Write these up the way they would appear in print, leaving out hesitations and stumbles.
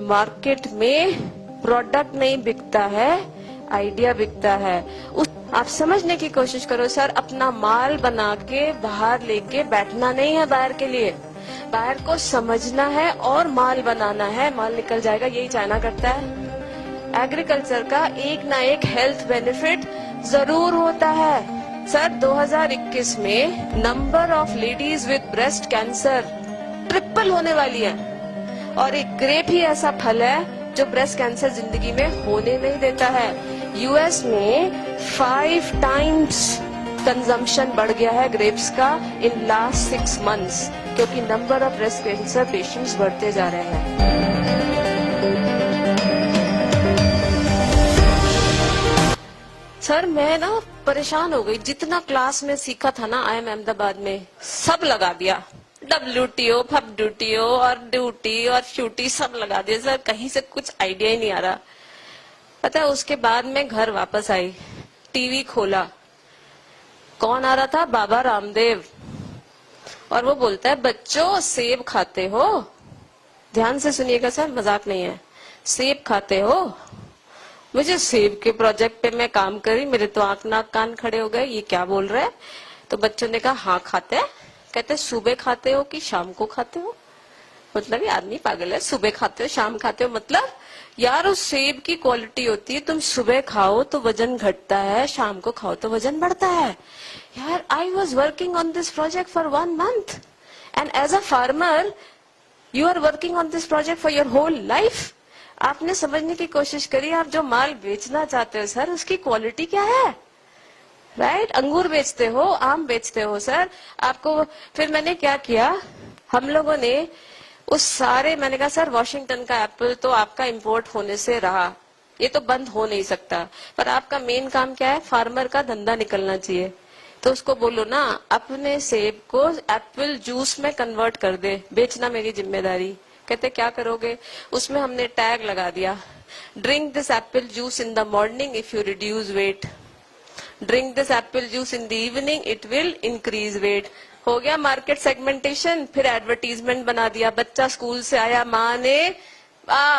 Market में product नहीं बिकता है, आइडिया बिकता है। आप समझने की कोशिश करो सर, अपना माल बना के बाहर लेके बैठना नहीं है बाहर के लिए, बाहर को समझना है और माल बनाना है, माल निकल जाएगा। यही चाइना करता है। एग्रीकल्चर का एक ना एक हेल्थ बेनिफिट जरूर होता है। सर 2021 में number of ladies with breast cancer triple होने वाली है, और एक ग्रेप ही ऐसा फल है जो ब्रेस्ट कैंसर जिंदगी में होने नहीं देता है। यूएस में 5 टाइम्स कंजम्पशन बढ़ गया है ग्रेप्स का इन लास्ट 6 मंथ्स, क्योंकि number of breast cancer patients बढ़ते जा रहे हैं। सर मैं ना परेशान हो गई, जितना क्लास में सीखा था ना IIM अहमदाबाद में सब लगा दिया। WTO, FWTO और ड्यूटी और श्यूटी सब लगा दिया सर, कहीं से कुछ आइडिया ही नहीं आ रहा। पता है उसके बाद मैं घर वापस आई, टीवी खोला, कौन आ रहा था? बाबा रामदेव। और वो बोलता है बच्चों सेब खाते हो, ध्यान से सुनिएगा सर, मजाक नहीं है, सेब खाते हो। मुझे सेब के प्रोजेक्ट पे मैं काम करी, मेरे तो आंख नाक कान खड़े हो गए, ये क्या बोल रहा है? तो बच्चों ने कहा हाँ खाते हैं। कहते सुबह खाते हो कि शाम को खाते हो? मतलब ये आदमी पागल है, सुबह खाते हो शाम खाते हो मतलब? यार उस सेब की क्वालिटी होती है, तुम सुबह खाओ तो वजन घटता है, शाम को खाओ तो वजन बढ़ता है। यार I was working on this project for 1 month and as a farmer you are working on this project for your whole life. आपने समझने की कोशिश करी, आप जो माल बेचना चाहते हो सर उसकी क्वालिटी क्या है, राइट? अंगूर बेचते हो, आम बेचते हो सर, आपको। फिर मैंने क्या किया, हम लोगों ने उस सारे, मैंने कहा सर वॉशिंगटन का एप्पल तो आपका इंपोर्ट होने से रहा, ये तो बंद हो नहीं सकता, पर आपका मेन काम क्या है? फार्मर का धंधा निकलना चाहिए, तो उसको बोलो ना अपने सेब को एप्पल जूस में कन्वर्ट कर दे, बेचना मेरी जिम्मेदारी। कहते क्या करोगे? उसमें हमने टैग लगा दिया, drink this apple juice in the morning if you reduce weight, drink this apple juice in the evening it will increase weight. हो गया मार्केट सेगमेंटेशन। फिर एडवर्टीजमेंट बना दिया, बच्चा स्कूल से आया, माँ ने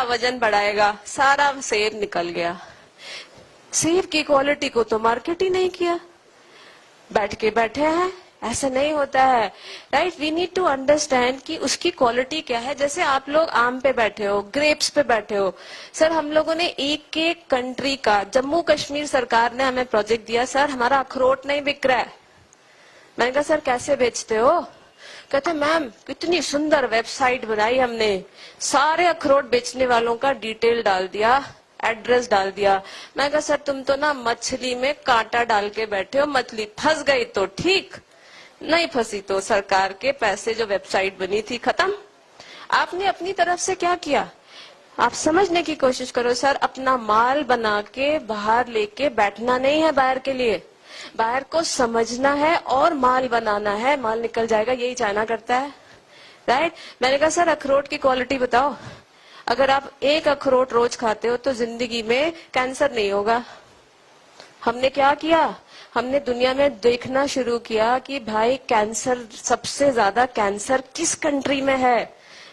वजन बढ़ाएगा, सारा सेब निकल गया। सेब की क्वालिटी को तो मार्केट ही नहीं किया, बैठ के बैठे हैं। ऐसा नहीं होता है, right? We need to understand कि उसकी क्वालिटी क्या है। जैसे आप लोग आम पे बैठे हो, ग्रेप्स पे बैठे हो, सर हम लोगों ने एक एक कंट्री का, जम्मू कश्मीर सरकार ने हमें प्रोजेक्ट दिया, सर हमारा अखरोट नहीं बिक रहा है। मैंने कहा सर कैसे बेचते हो? कहते मैम कितनी सुंदर वेबसाइट बनाई हमने, सारे अखरोट बेचने वालों का डिटेल डाल दिया, एड्रेस डाल दिया। मैं कहा सर तुम तो ना मछली में कांटा डाल के बैठे हो, मछली फंस गई तो ठीक, नहीं फंसी तो सरकार के पैसे जो वेबसाइट बनी थी खत्म। आपने अपनी तरफ से क्या किया? आप समझने की कोशिश करो सर, अपना माल बना के बाहर लेके बैठना नहीं है बाहर के लिए, बाहर को समझना है और माल बनाना है, माल निकल जाएगा। यही चाइना करता है, राइट? मैंने कहा सर अखरोट की क्वालिटी बताओ, अगर आप एक अखरोट रोज खाते हो तो जिंदगी में कैंसर नहीं होगा। हमने क्या किया? हमने दुनिया में देखना शुरू किया कि भाई कैंसर, सबसे ज्यादा कैंसर किस कंट्री में है।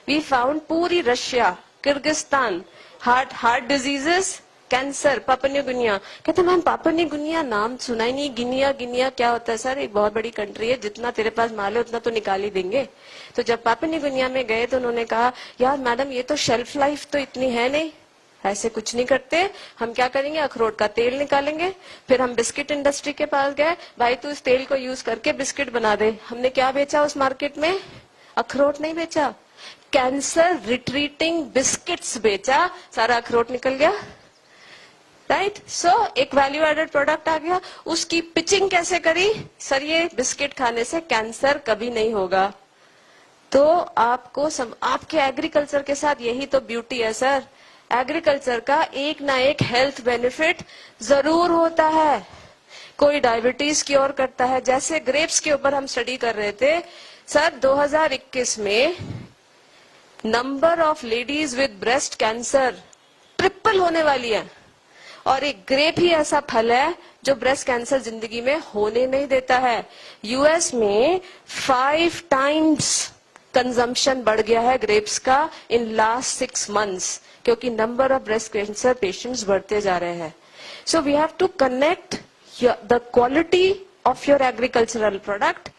वी फाउंड पूरी Russia, Kyrgyzstan, heart diseases, cancer, Papua new Guinea. कहते मैम पापुआ न्यू गिनिया नाम सुना ही नहीं, गिनिया गिनिया क्या होता है? सर एक बहुत बड़ी कंट्री है, जितना तेरे पास माल है उतना तो निकाल ही देंगे। तो जब पापुआ न्यू गिनिया में गए तो उन्होंने कहा यार मैडम ये तो शेल्फ लाइफ तो इतनी है नहीं, ऐसे कुछ नहीं करते, हम क्या करेंगे अखरोट का तेल निकालेंगे। फिर हम बिस्किट इंडस्ट्री के पास गए, भाई तू इस तेल को यूज करके बिस्किट बना दे। हमने क्या बेचा उस मार्केट में? अखरोट नहीं बेचा, कैंसर रिट्रीटिंग बिस्किट्स बेचा, सारा अखरोट निकल गया, राइट? सो एक वैल्यू एडेड प्रोडक्ट आ गया। उसकी पिचिंग कैसे करी? सर ये बिस्किट खाने से कैंसर कभी नहीं होगा। तो आपको आपके एग्रीकल्चर के साथ यही तो ब्यूटी है सर, एग्रीकल्चर का एक ना एक हेल्थ बेनिफिट जरूर होता है। कोई डायबिटीज क्योर करता है, जैसे ग्रेप्स के ऊपर हम स्टडी कर रहे थे सर, 2021 में number of ladies with breast cancer triple होने वाली है, और एक ग्रेप ही ऐसा फल है जो ब्रेस्ट कैंसर जिंदगी में होने नहीं देता है। यूएस में 5 टाइम्स कंजम्पशन बढ़ गया है ग्रेप्स का इन लास्ट 6 मंथ्स, क्योंकि number of breast cancer patients बढ़ते जा रहे हैं. So we have to connect the quality of your agricultural product.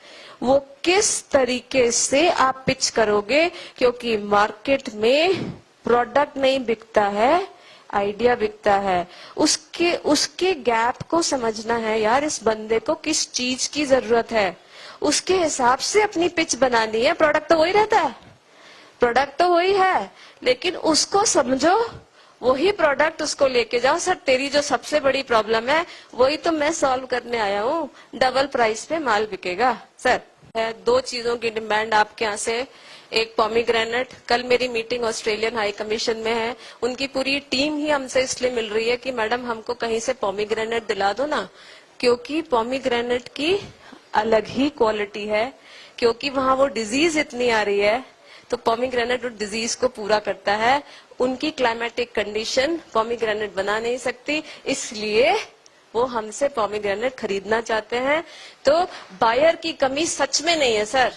वो किस तरीके से आप पिच करोगे, क्योंकि मार्केट में प्रोडक्ट नहीं बिकता है, आइडिया बिकता है. उसके गैप को समझना है यार. इस बंदे को किस चीज की जरूरत है, उसके हिसाब से अपनी पिच बनानी है. प्रोडक्ट तो वही रहता है, प्रोडक्ट तो वही है, लेकिन उसको समझो, वही प्रोडक्ट उसको लेके जाओ. सर तेरी जो सबसे बड़ी प्रॉब्लम है वही तो मैं सॉल्व करने आया हूँ, डबल प्राइस पे माल बिकेगा. सर है 2 चीजों की डिमांड आपके यहाँ से. एक पॉमीग्रेनेट. कल मेरी मीटिंग ऑस्ट्रेलियन हाई कमीशन में है, उनकी पूरी टीम ही हमसे इसलिए मिल रही है कि मैडम हमको कहीं से पॉमीग्रेनेट दिला दो ना, क्योंकि पॉमीग्रेनेट की अलग ही क्वालिटी है, क्योंकि वहां वो डिजीज इतनी आ रही है, तो पॉमीग्रेनेट उस डिजीज को पूरा करता है. उनकी क्लाइमेटिक कंडीशन पॉमीग्रेनेट बना नहीं सकती, इसलिए वो हमसे पॉमीग्रेनेट खरीदना चाहते हैं. तो बायर की कमी सच में नहीं है सर,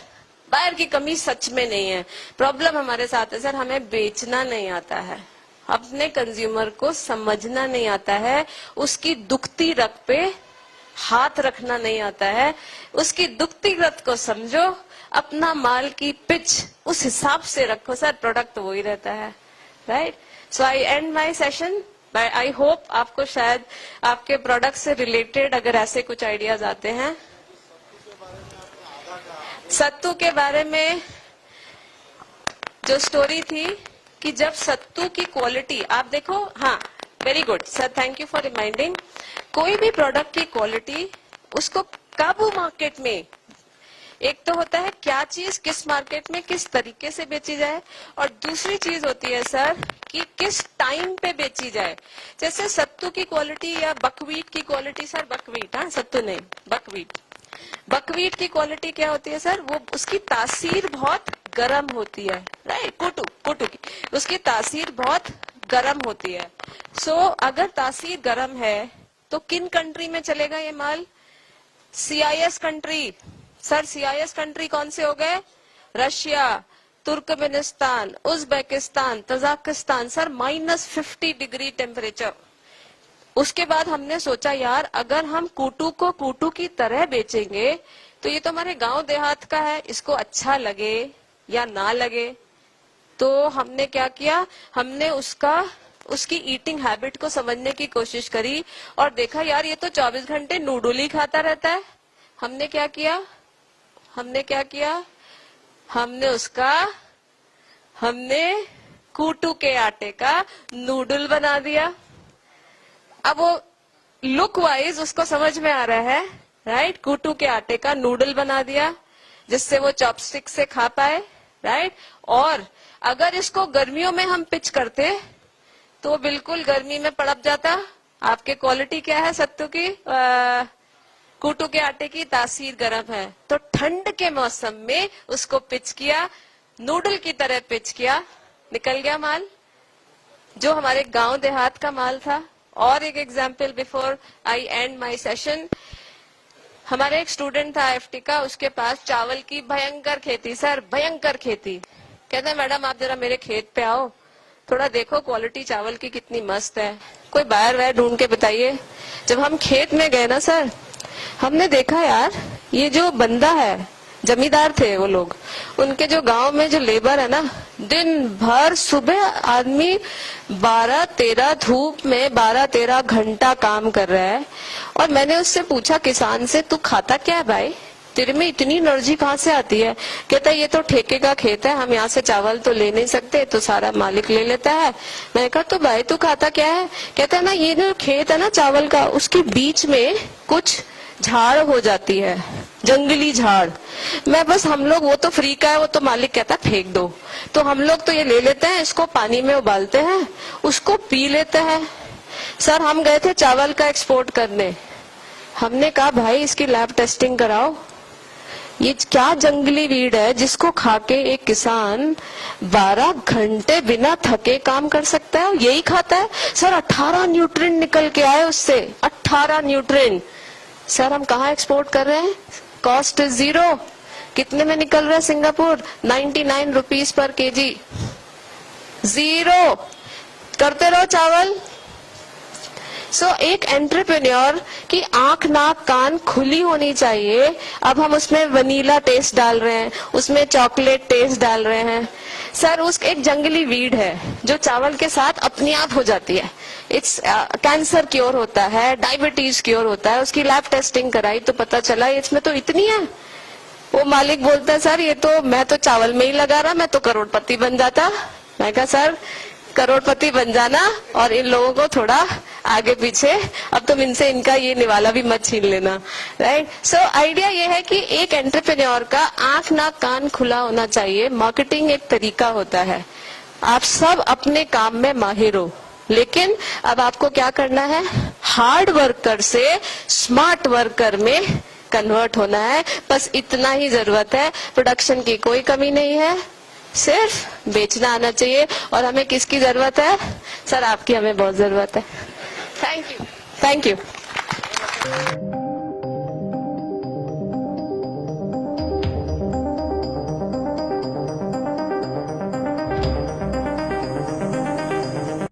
बायर की कमी सच में नहीं है. प्रॉब्लम हमारे साथ है सर, हमें बेचना नहीं आता है, अपने कंज्यूमर को समझना नहीं आता है, उसकी दुखती रग पे हाथ रखना नहीं आता है. उसकी दुखती रग को समझो, अपना माल की पिच उस हिसाब से रखो. सर प्रोडक्ट तो वही रहता है, right. So I and my session. I hope आपको शायद आपके प्रोडक्ट से रिलेटेड अगर ऐसे कुछ आइडियाज आते हैं. सत्तू के बारे में जो स्टोरी थी कि जब सत्तू की क्वालिटी आप देखो, हाँ very good sir, thank you for reminding. कोई भी प्रोडक्ट की क्वालिटी उसको कब मार्केट में, एक तो होता है क्या चीज किस मार्केट में किस तरीके से बेची जाए, और दूसरी चीज होती है सर कि किस टाइम पे बेची जाए. जैसे सत्तू की क्वालिटी या बकवीट की क्वालिटी, सर बकवीट, हाँ सत्तू नहीं बकवीट. बकवीट की क्वालिटी क्या होती है सर, वो उसकी तासीर बहुत गर्म होती है, राइट. कोटू की उसकी तासीर बहुत गर्म होती है. सो अगर तासीर गर्म है तो किन कंट्री में चलेगा ये माल, CIS country. Sir CIS country कौन से हो गए, Russia, Turkmenistan, Uzbekistan, Tajikistan. Sir -50 degree temperature. उसके बाद हमने सोचा यार अगर हम कूटू को कूटू की तरह बेचेंगे तो ये तो हमारे गांव देहात का है, इसको अच्छा लगे या ना लगे. तो हमने क्या किया, हमने उसकी ईटिंग हैबिट को समझने की कोशिश करी और देखा यार ये तो 24 घंटे नूडल ही खाता रहता है. हमने क्या किया, हमने कूटू के आटे का नूडल बना दिया. अब वो लुक वाइज उसको समझ में आ रहा है, राइट. कूटू के आटे का नूडल बना दिया जिससे वो चॉपस्टिक से खा पाए, राइट. और अगर इसको गर्मियों में हम पिच करते तो बिल्कुल गर्मी में पड़प जाता. आपके क्वालिटी क्या है सत्तू की, कूटू के आटे की तासीर गर्म है, तो ठंड के मौसम में उसको पिच किया, नूडल की तरह पिच किया, निकल गया माल जो हमारे गांव देहात का माल था. और एक example before I and my session. हमारे एक स्टूडेंट था IFT का, उसके पास चावल की भयंकर खेती, सर भयंकर खेती. कहते हैं मैडम आप जरा मेरे खेत पे आओ, थोड़ा देखो क्वालिटी चावल की कितनी मस्त है, कोई बायर वायर ढूंढ के बताइए. जब हम खेत में गए ना सर, हमने देखा यार ये जो बंदा है, जमींदार थे वो लोग, उनके जो गांव में जो लेबर है ना, दिन भर सुबह आदमी 12-13 धूप में 12-13 घंटा काम कर रहा है. और मैंने उससे पूछा किसान से, तू खाता क्या है भाई, तेरे में इतनी एनर्जी कहाँ से आती है. कहता है ये तो ठेके का खेत है, हम यहाँ से चावल तो ले नहीं सकते, तो सारा मालिक ले लेता है. मैंने कहा तो भाई तू खाता क्या है. कहता है ना ये जो खेत है ना चावल का, उसके बीच में कुछ झाड़ हो जाती है, जंगली झाड़. मैं बस हम लोग, वो तो फ्री का है, वो तो मालिक कहता फेंक दो, तो हम लोग तो ये ले लेते हैं, इसको पानी में उबालते हैं, उसको पी लेते हैं. सर हम गए थे चावल का एक्सपोर्ट करने, हमने कहा भाई इसकी लैब टेस्टिंग कराओ, ये क्या जंगली वीड है जिसको खा के एक किसान 12 घंटे बिना थके काम कर सकता है, यही खाता है. सर 18 न्यूट्रिएंट निकल के आए उससे, 18 न्यूट्रिएंट. सर हम कहाँ एक्सपोर्ट कर रहे हैं, कॉस्ट 0. कितने में निकल रहा है सिंगापुर, 99 रुपीज पर केजी, 0. करते रहो चावल। एक एंटरप्रेन्योर की आंख नाक कान खुली होनी चाहिए। अब हम उसमें वनीला टेस्ट डाल रहे हैं, उसमें चॉकलेट टेस्ट डाल रहे हैं। सर उस एक जंगली वीड है जो चावल के साथ अपने आप हो जाती है। इट्स कैंसर क्योर होता है, डायबिटीज क्योर होता है। उसकी लैब टेस्टिंग कराई तो पता चला इसमें तो इतनी है। वो मालिक बोलता है सर ये तो मैं तो चावल में ही लगा रहा, मैं तो करोड़पति बन जाता। मैं कहा सर करोड़पति बन जाना और इन लोगों को थोड़ा आगे पीछे, अब तुम इनसे इनका ये निवाला भी मत छीन लेना, राइट। सो आइडिया ये है कि एक एंटरप्रेन्योर का आंख नाक कान खुला होना चाहिए। मार्केटिंग एक तरीका होता है, आप सब अपने काम में माहिर हो, लेकिन अब आपको क्या करना है, हार्ड वर्कर से स्मार्ट वर्कर में कन्वर्ट होना है। बस इतना ही जरूरत है। प्रोडक्शन की कोई कमी नहीं है, सिर्फ बेचना आना चाहिए। और हमें किसकी जरूरत है सर? आपकी हमें बहुत जरूरत है। Thank you, thank you.